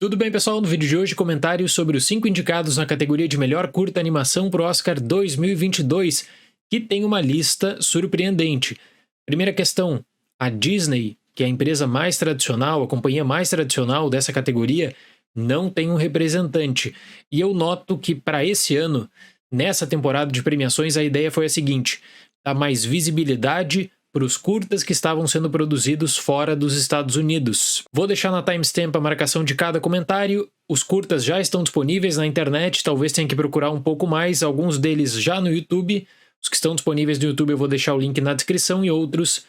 Tudo bem, pessoal? No vídeo de hoje, comentários sobre os 5 indicados na categoria de melhor curta animação pro Oscar 2022, que tem uma lista surpreendente. Primeira questão, a Disney, que é a empresa mais tradicional, a companhia mais tradicional dessa categoria, não tem um representante. E eu noto que para esse ano, nessa temporada de premiações, a ideia foi a seguinte: dar mais visibilidade para os curtas que estavam sendo produzidos fora dos Estados Unidos. Vou deixar na timestamp a marcação de cada comentário. Os curtas já estão disponíveis na internet, talvez tenha que procurar um pouco mais, alguns deles já no YouTube. Os que estão disponíveis no YouTube eu vou deixar o link na descrição e outros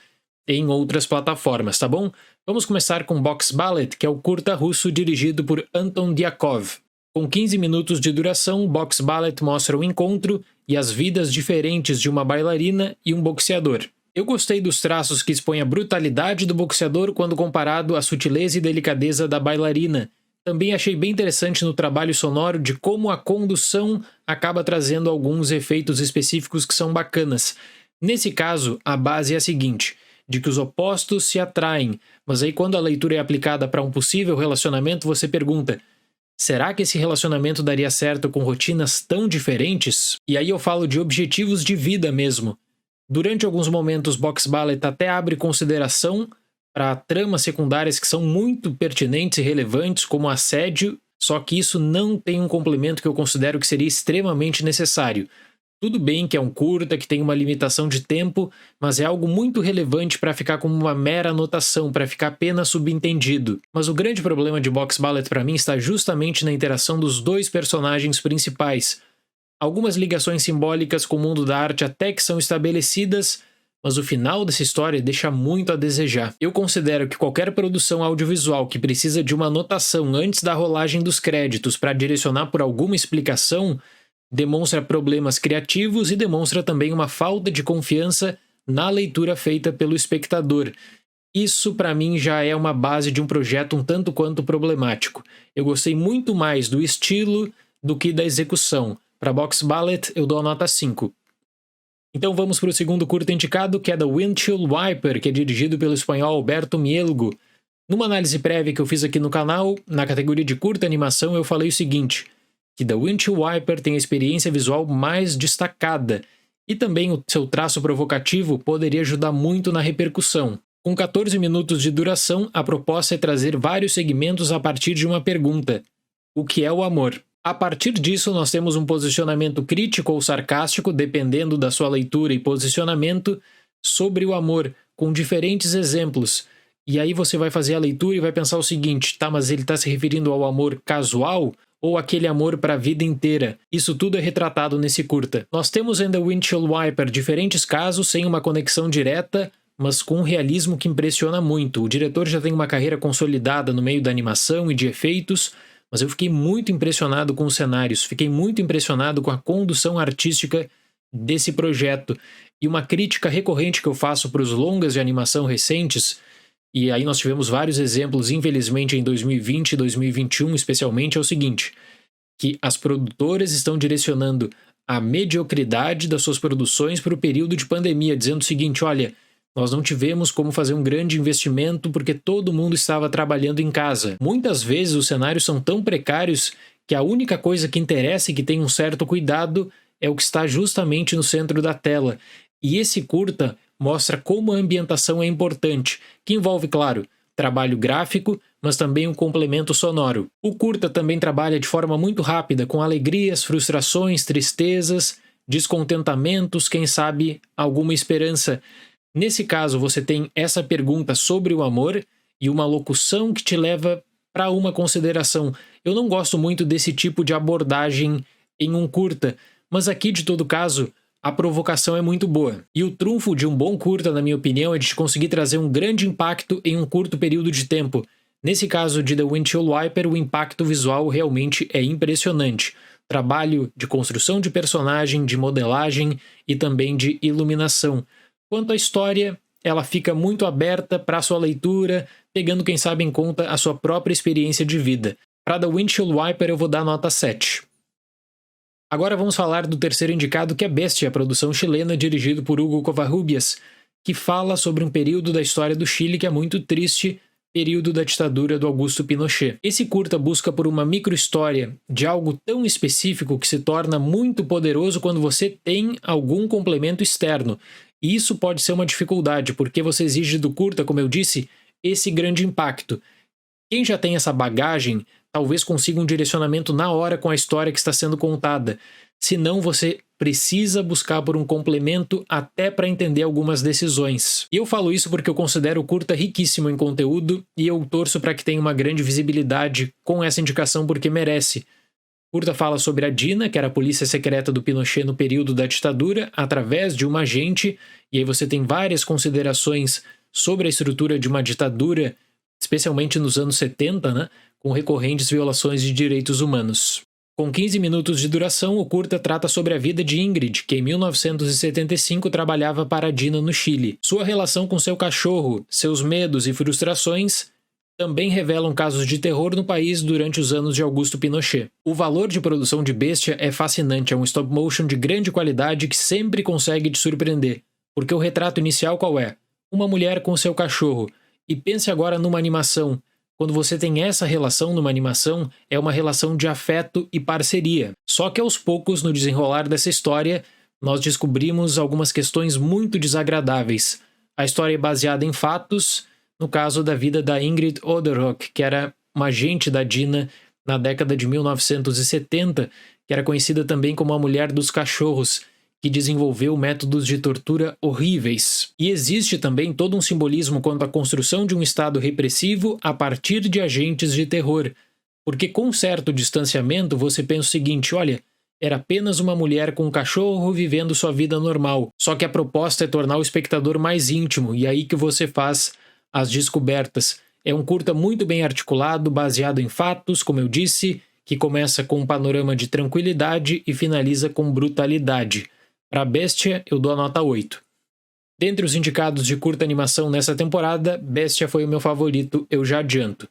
em outras plataformas, tá bom? Vamos começar com Box Ballet, que é o curta russo dirigido por Anton Dyakov. Com 15 minutos de duração, Box Ballet mostra o encontro e as vidas diferentes de uma bailarina e um boxeador. Eu gostei dos traços que expõem a brutalidade do boxeador quando comparado à sutileza e delicadeza da bailarina. Também achei bem interessante no trabalho sonoro de como a condução acaba trazendo alguns efeitos específicos que são bacanas. Nesse caso, a base é a seguinte, de que os opostos se atraem, mas aí quando a leitura é aplicada para um possível relacionamento, você pergunta: será que esse relacionamento daria certo com rotinas tão diferentes? E aí eu falo de objetivos de vida mesmo. Durante alguns momentos, Box Ballet até abre consideração para tramas secundárias que são muito pertinentes e relevantes, como assédio, só que isso não tem um complemento que eu considero que seria extremamente necessário. Tudo bem que é um curta, que tem uma limitação de tempo, mas é algo muito relevante para ficar como uma mera anotação, para ficar apenas subentendido. Mas o grande problema de Box Ballet para mim está justamente na interação dos dois personagens principais. Algumas ligações simbólicas com o mundo da arte até que são estabelecidas, mas o final dessa história deixa muito a desejar. Eu considero que qualquer produção audiovisual que precisa de uma anotação antes da rolagem dos créditos para direcionar por alguma explicação demonstra problemas criativos e demonstra também uma falta de confiança na leitura feita pelo espectador. Isso, para mim, já é uma base de um projeto um tanto quanto problemático. Eu gostei muito mais do estilo do que da execução. Para Box Ballet, eu dou a nota 5. Então vamos para o segundo curta indicado, que é The Windshield Wiper, que é dirigido pelo espanhol Alberto Mielgo. Numa análise prévia que eu fiz aqui no canal, na categoria de curta animação, eu falei o seguinte, que The Windshield Wiper tem a experiência visual mais destacada, e também o seu traço provocativo poderia ajudar muito na repercussão. Com 14 minutos de duração, a proposta é trazer vários segmentos a partir de uma pergunta: o que é o amor? A partir disso, nós temos um posicionamento crítico ou sarcástico, dependendo da sua leitura e posicionamento, sobre o amor, com diferentes exemplos. E aí você vai fazer a leitura e vai pensar o seguinte, tá, mas ele está se referindo ao amor casual ou aquele amor para a vida inteira? Isso tudo é retratado nesse curta. Nós temos em The Windshield Wiper diferentes casos sem uma conexão direta, mas com um realismo que impressiona muito. O diretor já tem uma carreira consolidada no meio da animação e de efeitos, mas eu fiquei muito impressionado com os cenários, fiquei muito impressionado com a condução artística desse projeto. E uma crítica recorrente que eu faço para os longas de animação recentes, e aí nós tivemos vários exemplos, infelizmente, em 2020 e 2021 especialmente, é o seguinte, que as produtoras estão direcionando a mediocridade das suas produções para o período de pandemia, dizendo o seguinte, olha, nós não tivemos como fazer um grande investimento porque todo mundo estava trabalhando em casa. Muitas vezes os cenários são tão precários que a única coisa que interessa e que tem um certo cuidado é o que está justamente no centro da tela. E esse curta mostra como a ambientação é importante, que envolve, claro, trabalho gráfico, mas também um complemento sonoro. O curta também trabalha de forma muito rápida, com alegrias, frustrações, tristezas, descontentamentos, quem sabe alguma esperança. Nesse caso, você tem essa pergunta sobre o amor e uma locução que te leva para uma consideração. Eu não gosto muito desse tipo de abordagem em um curta, mas aqui, de todo caso, a provocação é muito boa. E o trunfo de um bom curta, na minha opinião, é de conseguir trazer um grande impacto em um curto período de tempo. Nesse caso de The Windshield Wiper, o impacto visual realmente é impressionante. Trabalho de construção de personagem, de modelagem e também de iluminação. Quanto à história, ela fica muito aberta para a sua leitura, pegando, quem sabe, em conta a sua própria experiência de vida. Para The Windshield Wiper eu vou dar nota 7. Agora vamos falar do terceiro indicado, que é Bestia, a produção chilena dirigido por Hugo Covarrubias, que fala sobre um período da história do Chile que é muito triste, período da ditadura do Augusto Pinochet. Esse curta busca por uma microhistória de algo tão específico que se torna muito poderoso quando você tem algum complemento externo. E isso pode ser uma dificuldade, porque você exige do curta, como eu disse, esse grande impacto. Quem já tem essa bagagem, talvez consiga um direcionamento na hora com a história que está sendo contada. Se não, você precisa buscar por um complemento até para entender algumas decisões. E eu falo isso porque eu considero o curta riquíssimo em conteúdo e eu torço para que tenha uma grande visibilidade com essa indicação porque merece. O curta fala sobre a DINA, que era a polícia secreta do Pinochet no período da ditadura, através de uma agente, e aí você tem várias considerações sobre a estrutura de uma ditadura, especialmente nos anos 70, né, com recorrentes violações de direitos humanos. Com 15 minutos de duração, o curta trata sobre a vida de Ingrid, que em 1975 trabalhava para a DINA no Chile. Sua relação com seu cachorro, seus medos e frustrações também revelam casos de terror no país durante os anos de Augusto Pinochet. O valor de produção de Bestia é fascinante, é um stop motion de grande qualidade que sempre consegue te surpreender. Porque o retrato inicial qual é? Uma mulher com seu cachorro. E pense agora numa animação. Quando você tem essa relação numa animação, é uma relação de afeto e parceria. Só que aos poucos, no desenrolar dessa história, nós descobrimos algumas questões muito desagradáveis. A história é baseada em fatos, no caso da vida da Ingrid Oderhoek, que era uma agente da DINA na década de 1970, que era conhecida também como a mulher dos cachorros, que desenvolveu métodos de tortura horríveis. E existe também todo um simbolismo quanto à construção de um Estado repressivo a partir de agentes de terror. Porque com certo distanciamento você pensa o seguinte, olha, era apenas uma mulher com um cachorro vivendo sua vida normal. Só que a proposta é tornar o espectador mais íntimo, e é aí que você faz as descobertas. É um curta muito bem articulado, baseado em fatos, como eu disse, que começa com um panorama de tranquilidade e finaliza com brutalidade. Para Bestia, eu dou a nota 8. Dentre os indicados de curta animação nessa temporada, Bestia foi o meu favorito, eu já adianto.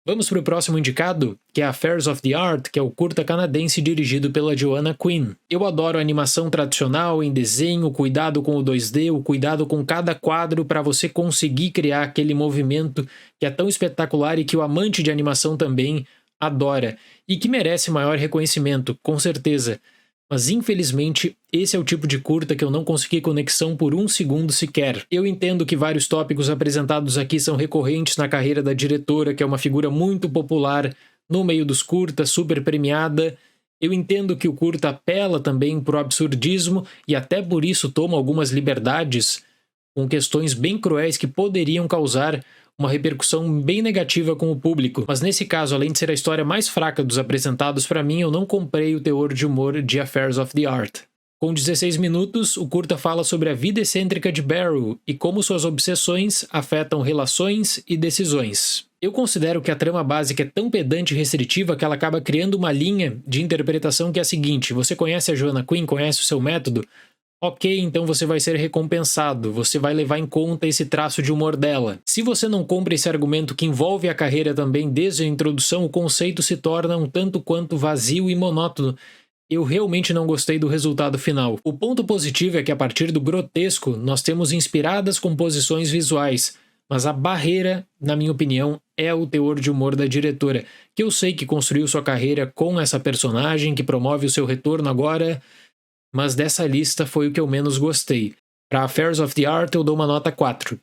Vamos para o próximo indicado, que é Affairs of the Art, que é o curta canadense dirigido pela Joanna Quinn. Eu adoro a animação tradicional em desenho, o cuidado com o 2D, o cuidado com cada quadro para você conseguir criar aquele movimento que é tão espetacular e que o amante de animação também adora. E que merece maior reconhecimento, com certeza. Mas infelizmente, esse é o tipo de curta que eu não consegui conexão por um segundo sequer. Eu entendo que vários tópicos apresentados aqui são recorrentes na carreira da diretora, que é uma figura muito popular no meio dos curtas, super premiada. Eu entendo que o curta apela também pro absurdismo e até por isso toma algumas liberdades com questões bem cruéis que poderiam causar uma repercussão bem negativa com o público. Mas nesse caso, além de ser a história mais fraca dos apresentados para mim, eu não comprei o teor de humor de Affairs of the Art. Com 16 minutos, o curta fala sobre a vida excêntrica de Beryl e como suas obsessões afetam relações e decisões. Eu considero que a trama básica é tão pedante e restritiva que ela acaba criando uma linha de interpretação que é a seguinte: você conhece a Joanna Quinn, conhece o seu método? Ok, então você vai ser recompensado, você vai levar em conta esse traço de humor dela. Se você não compra esse argumento que envolve a carreira também desde a introdução, o conceito se torna um tanto quanto vazio e monótono. Eu realmente não gostei do resultado final. O ponto positivo é que a partir do grotesco nós temos inspiradas composições visuais, mas a barreira, na minha opinião, é o teor de humor da diretora, que eu sei que construiu sua carreira com essa personagem, que promove o seu retorno agora, mas dessa lista foi o que eu menos gostei. Para Affairs of the Art eu dou uma nota 4.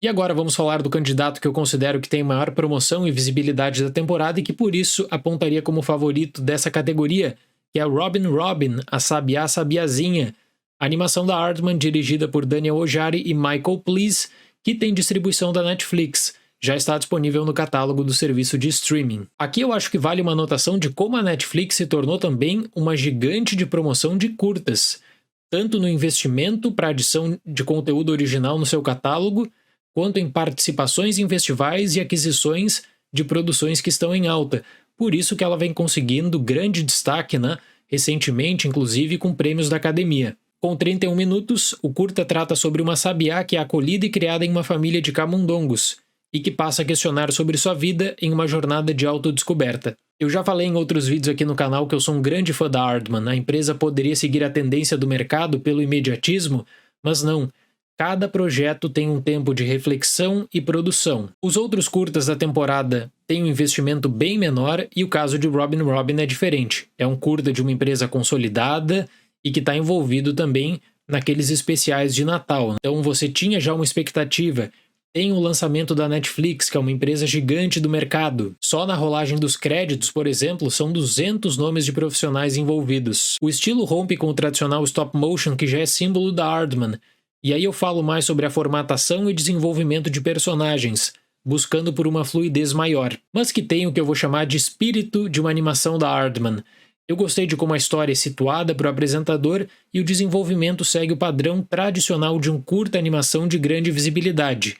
E agora vamos falar do candidato que eu considero que tem maior promoção e visibilidade da temporada e que por isso apontaria como favorito dessa categoria, que é Robin Robin, a Sabiá Sabiazinha, a animação da Aardman dirigida por Daniel Ojari e Michael Please, que tem distribuição da Netflix. Já está disponível no catálogo do serviço de streaming. Aqui eu acho que vale uma anotação de como a Netflix se tornou também uma gigante de promoção de curtas, tanto no investimento para adição de conteúdo original no seu catálogo, quanto em participações em festivais e aquisições de produções que estão em alta. Por isso que ela vem conseguindo grande destaque, recentemente, inclusive com prêmios da Academia. Com 31 minutos, o curta trata sobre uma sabiá que é acolhida e criada em uma família de camundongos, e que passa a questionar sobre sua vida em uma jornada de autodescoberta. Eu já falei em outros vídeos aqui no canal que eu sou um grande fã da Aardman. A empresa poderia seguir a tendência do mercado pelo imediatismo, mas não. Cada projeto tem um tempo de reflexão e produção. Os outros curtas da temporada têm um investimento bem menor e o caso de Robin Robin é diferente. É um curta de uma empresa consolidada e que está envolvido também naqueles especiais de Natal. Então você tinha já uma expectativa. Tem o lançamento da Netflix, que é uma empresa gigante do mercado. Só na rolagem dos créditos, por exemplo, são 200 nomes de profissionais envolvidos. O estilo rompe com o tradicional stop motion, que já é símbolo da Aardman. E aí eu falo mais sobre a formatação e desenvolvimento de personagens, buscando por uma fluidez maior, mas que tem o que eu vou chamar de espírito de uma animação da Aardman. Eu gostei de como a história é situada para o apresentador e o desenvolvimento segue o padrão tradicional de um curta animação de grande visibilidade.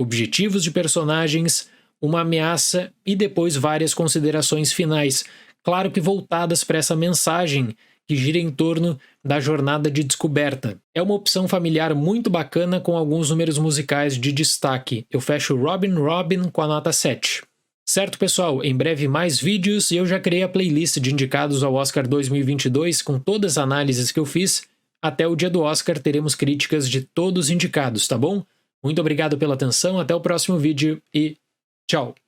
Objetivos de personagens, uma ameaça e depois várias considerações finais, claro que voltadas para essa mensagem que gira em torno da jornada de descoberta. É uma opção familiar muito bacana com alguns números musicais de destaque. Eu fecho Robin Robin com a nota 7. Certo, pessoal? Em breve mais vídeos e eu já criei a playlist de indicados ao Oscar 2022 com todas as análises que eu fiz. Até o dia do Oscar teremos críticas de todos os indicados, tá bom? Muito obrigado pela atenção, até o próximo vídeo e tchau!